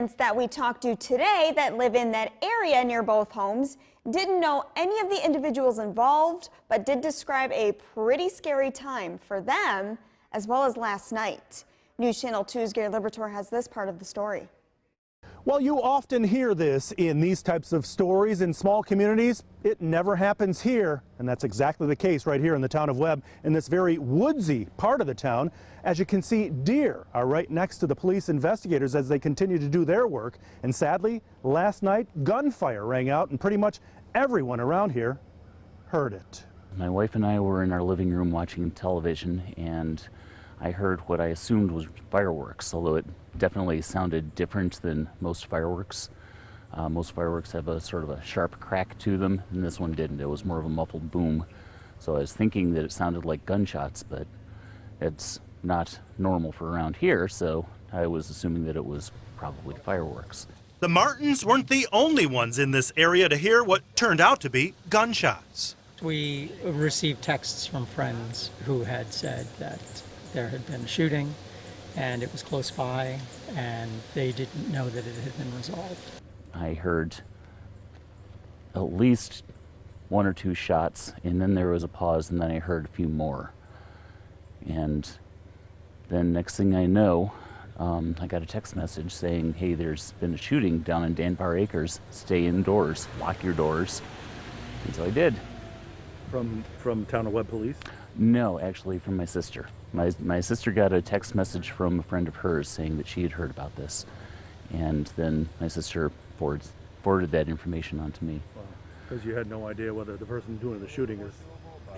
That we talked to today that live in that area near both homes didn't know any of the individuals involved, but did describe a pretty scary time for them as well as last night. News Channel 2's Gary Liberatore has this part of the story. Well, you often hear this in these types of stories in small communities. It never happens here, and that's exactly the case right here in the town of Webb, in this very woodsy part of the town. As you can see, deer are right next to the police investigators as they continue to do their work. And sadly, last night, gunfire rang out, and pretty much everyone around here heard it. My wife and I were in our living room watching television, and I heard what I assumed was fireworks, although it definitely sounded different than most fireworks. Most fireworks have a sort of a sharp crack to them, and this one didn't. It was more of a muffled boom. So I was thinking that it sounded like gunshots, but it's not normal for around here, so I was assuming that it was probably fireworks. The Martins weren't the only ones in this area to hear what turned out to be gunshots. We received texts from friends who had said that there had been a shooting and it was close by, and they didn't know that it had been resolved. I heard at least one or two shots, and then there was a pause, and then I heard a few more. And then next thing I know, I got a text message saying, hey, there's been a shooting down in Danbar Acres. Stay indoors, lock your doors. And so I did. From Town of Webb Police? No, actually from my sister. My sister got a text message from a friend of hers saying that she had heard about this. And then my sister forwarded that information on to me. Wow. Because you had no idea whether the person doing the shooting is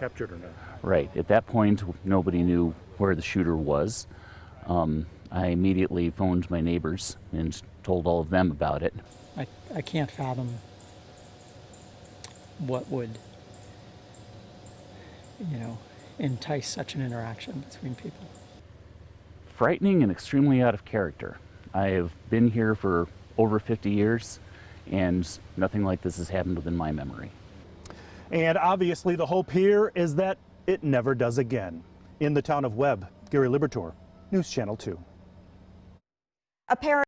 captured or not. Right. At that point, nobody knew where the shooter was. I immediately phoned my neighbors and told all of them about it. I can't fathom what would, entice such an interaction between people. Frightening and extremely out of character. I have been here for over 50 years, and nothing like this has happened within my memory. And obviously the hope here is that it never does again. In the town of Webb, Gary Liberatore, News Channel 2. A pair